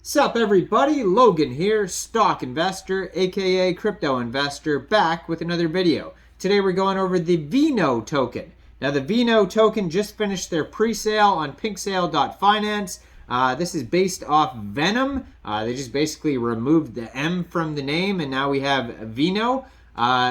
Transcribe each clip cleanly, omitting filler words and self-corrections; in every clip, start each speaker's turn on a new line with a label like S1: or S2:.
S1: Sup everybody, Logan here, stock investor, aka crypto investor, back with another video. Today we're going over the Veno token. Now the Veno token just finished their pre-sale on pinksale.finance. This is based off Venom. They just basically removed the M from the name and now we have Veno.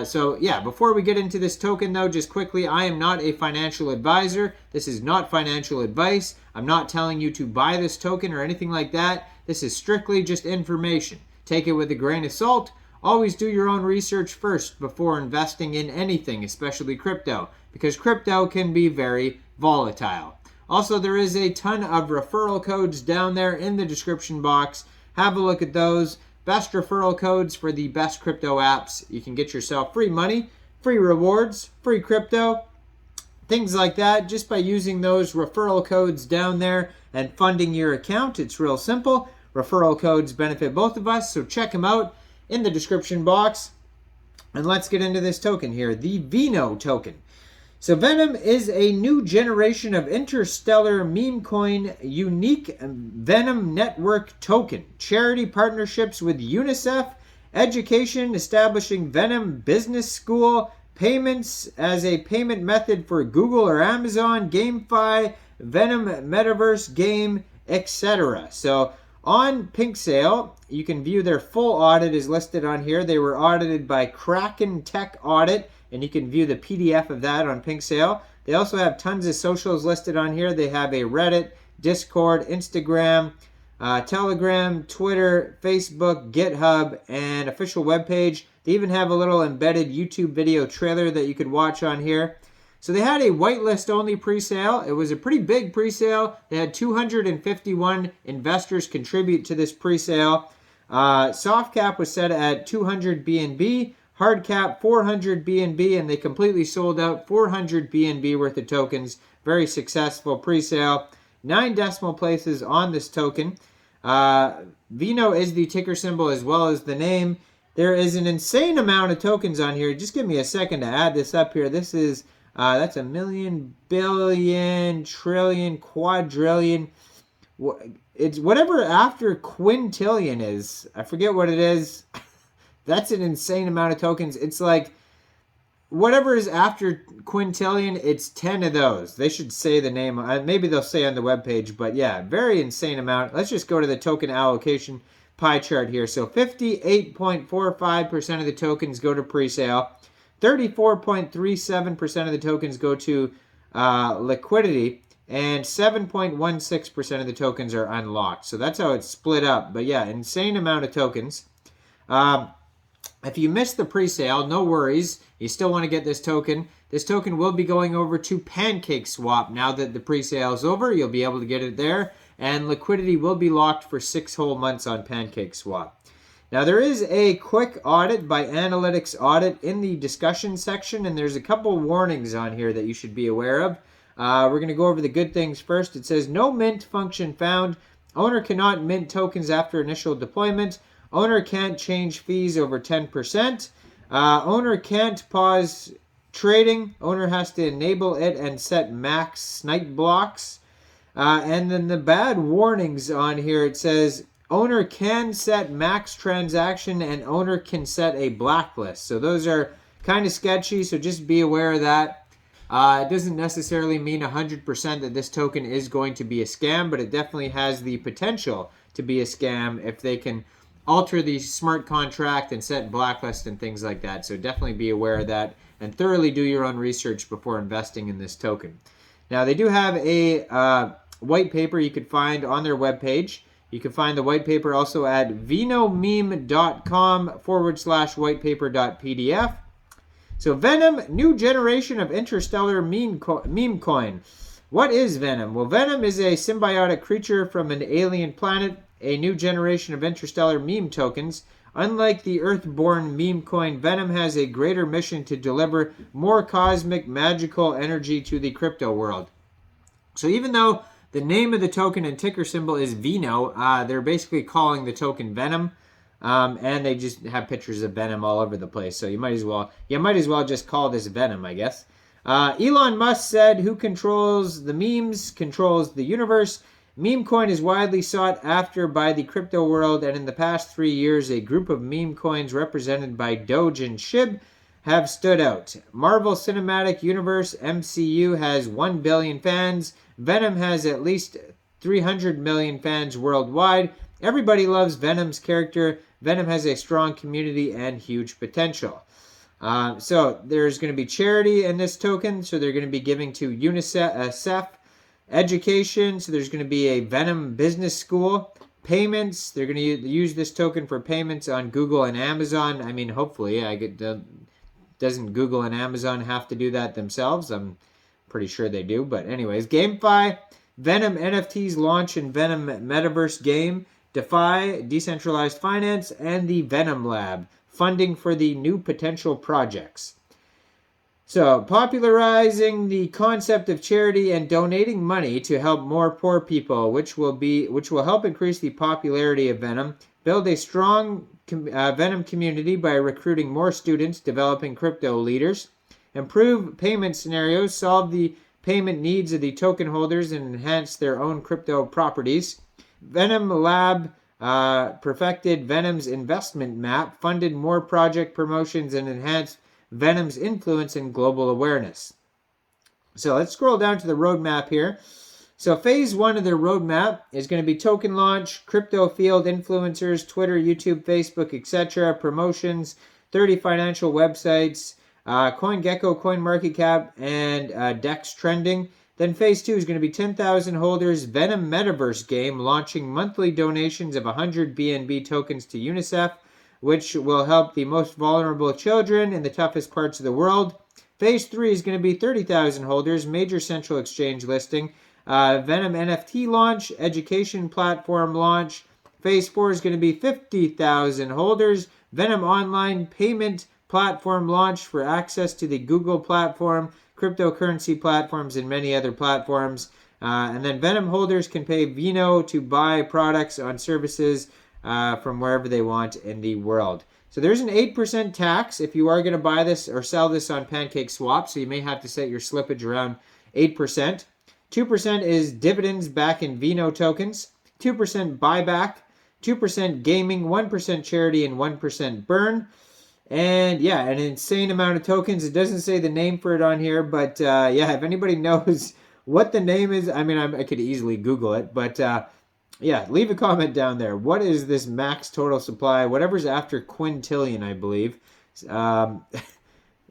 S1: So yeah, before we get into this token though, just quickly, I am not a financial advisor. This is not financial advice. I'm not telling you to buy this token or anything like that. This is strictly just information. Take it with a grain of salt. Always do your own research first before investing in anything, especially crypto, because crypto can be very volatile. Also, there is a ton of referral codes down there in the description box. Have a look at those. Best referral codes for the best crypto apps. You can get yourself free money, free rewards, free crypto, things like that, just by using those referral codes down there and funding your account. It's real simple. Referral codes benefit both of us, so check them out in the description box. And let's get into this token here, the Veno token. So Venom is a new generation of interstellar meme coin unique Venom network token. Charity partnerships with UNICEF, education, establishing Venom business school, payments as a payment method for Google or Amazon, GameFi, Venom metaverse game, etc. So on PinkSale, you can view their full audit is listed on here. They were audited by KRAKEN Tech Audit, and you can view the PDF of that on PinkSale. They also have tons of socials listed on here. They have a Reddit, Discord, Instagram, Telegram, Twitter, Facebook, GitHub, and official webpage. They even have a little embedded YouTube video trailer that you could watch on here. So they had a whitelist only pre-sale. It was a pretty big pre-sale. They had 251 investors contribute to this pre-sale. Soft cap was set at 200 BNB. Hard cap 400 BNB, and they completely sold out 400 BNB worth of tokens. Very successful pre-sale. 9 decimal places on this token. Veno is the ticker symbol as well as the name. There is an insane amount of tokens on here. Just give me a second to add this up here. This is that's a million, billion, trillion, quadrillion. It's whatever after quintillion is. I forget what it is. That's an insane amount of tokens. It's like whatever is after quintillion, it's 10 of those. They should say the name. Maybe they'll say on the webpage, but yeah, very insane amount. Let's just go to the token allocation pie chart here. So 58.45% of the tokens go to pre-sale. 34.37% of the tokens go to liquidity, and 7.16% of the tokens are unlocked. So that's how it's split up. But yeah, insane amount of tokens. If you missed the pre-sale, no worries. You still want to get this token. This token will be going over to PancakeSwap now that the pre-sale is over. You'll be able to get it there. And liquidity will be locked for 6 whole months on PancakeSwap. Now, there is a quick audit by Analytics Audit in the discussion section, and there's a couple warnings on here that you should be aware of. We're going to go over the good things first. It says, no mint function found. Owner cannot mint tokens after initial deployment. Owner can't change fees over 10%. Owner can't pause trading. Owner has to enable it and set max snipe blocks. And then the bad warnings on here, it says, owner can set max transaction and owner can set a blacklist. So those are kind of sketchy, so just be aware of that. It doesn't necessarily mean 100% that this token is going to be a scam, but it definitely has the potential to be a scam if they can alter the smart contract and set blacklist and things like that. So definitely be aware of that and thoroughly do your own research before investing in this token. Now, they do have a white paper you could find on their webpage. You can find the white paper also at venomeme.com/whitepaper.pdf. So Venom, new generation of interstellar meme coin. What is Venom? Well, Venom is a symbiotic creature from an alien planet, a new generation of interstellar meme tokens. Unlike the Earth-born meme coin, Venom has a greater mission to deliver more cosmic magical energy to the crypto world. So even though the name of the token and ticker symbol is Veno, they're basically calling the token Venom, and they just have pictures of Venom all over the place. So you might as well just call this Venom, I guess. Elon Musk said, "Who controls the memes controls the universe." Meme coin is widely sought after by the crypto world, and in the past 3 years, a group of meme coins represented by Doge and SHIB have stood out. Marvel Cinematic Universe MCU has 1 billion fans. Venom has at least 300 million fans worldwide. Everybody loves Venom's character. Venom has a strong community and huge potential. So there's going to be charity in this token. So they're going to be giving to UNICEF, education. So there's going to be a Venom business school. Payments. They're going to use this token for payments on Google and Amazon. I mean, hopefully, doesn't Google and Amazon have to do that themselves? I'm pretty sure they do. But anyways, GameFi, Venom NFTs launch in Venom Metaverse game, DeFi, Decentralized Finance, and the Venom Lab, funding for the new potential projects. So, popularizing the concept of charity and donating money to help more poor people, which will help increase the popularity of Venom, build a strong Venom community by recruiting more students, developing crypto leaders, improve payment scenarios, solve the payment needs of the token holders, and enhance their own crypto properties. Venom Lab perfected Venom's investment map, funded more project promotions, and enhanced Venom's influence and global awareness. So let's scroll down to the roadmap here. So phase 1 of their roadmap is going to be token launch, crypto field influencers, Twitter, YouTube, Facebook, etc., promotions, 30 financial websites, CoinGecko, CoinMarketCap, and DEX trending. Then phase 2 is going to be 10,000 holders, Venom Metaverse game, launching monthly donations of 100 BNB tokens to UNICEF, which will help the most vulnerable children in the toughest parts of the world. Phase 3 is going to be 30,000 holders, major central exchange listing, Venom NFT launch, education platform launch. Phase 4 is going to be 50,000 holders, Venom online payment platform launch for access to the Google platform, cryptocurrency platforms, and many other platforms. And then Venom holders can pay Veno to buy products on services from wherever they want in the world. So there's an 8% tax if you are going to buy this or sell this on PancakeSwap, so you may have to set your slippage around 8%. 2% is dividends back in Veno tokens, 2% buyback, 2% gaming, 1% charity, and 1% burn. And yeah, an insane amount of tokens. It doesn't say the name for it on here, but yeah, if anybody knows what the name is, I mean, I could easily Google it, but yeah, leave a comment down there. What is this max total supply? Whatever's after quintillion, I believe.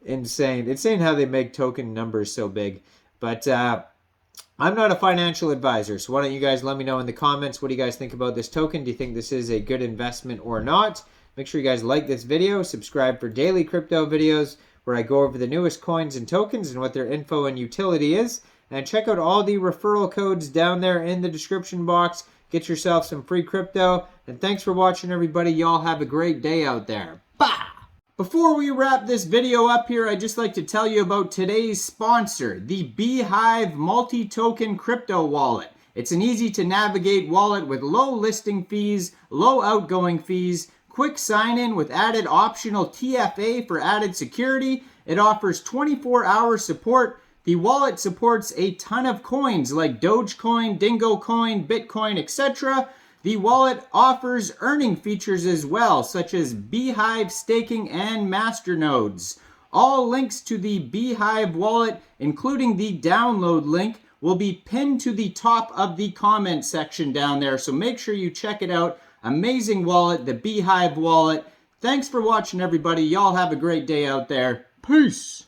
S1: Insane. It's insane how they make token numbers so big. But I'm not a financial advisor, so why don't you guys let me know in the comments, what do you guys think about this token? Do you think this is a good investment or not? Make sure you guys like this video, subscribe for daily crypto videos where I go over the newest coins and tokens and what their info and utility is. And check out all the referral codes down there in the description box. Get yourself some free crypto. And thanks for watching, everybody. Y'all have a great day out there. Bye! Before we wrap this video up here, I'd just like to tell you about today's sponsor, the Beehive multi-token crypto wallet. It's an easy-to-navigate wallet with low listing fees, low outgoing fees, quick sign-in with added optional TFA for added security. It offers 24-hour support. The wallet supports a ton of coins like Dogecoin, Dingo Coin, Bitcoin, etc. The wallet offers earning features as well, such as Beehive staking and masternodes. All links to the Beehive wallet, including the download link, will be pinned to the top of the comment section down there. So make sure you check it out. Amazing wallet, the Beehive wallet. Thanks for watching, everybody. Y'all have a great day out there. Peace.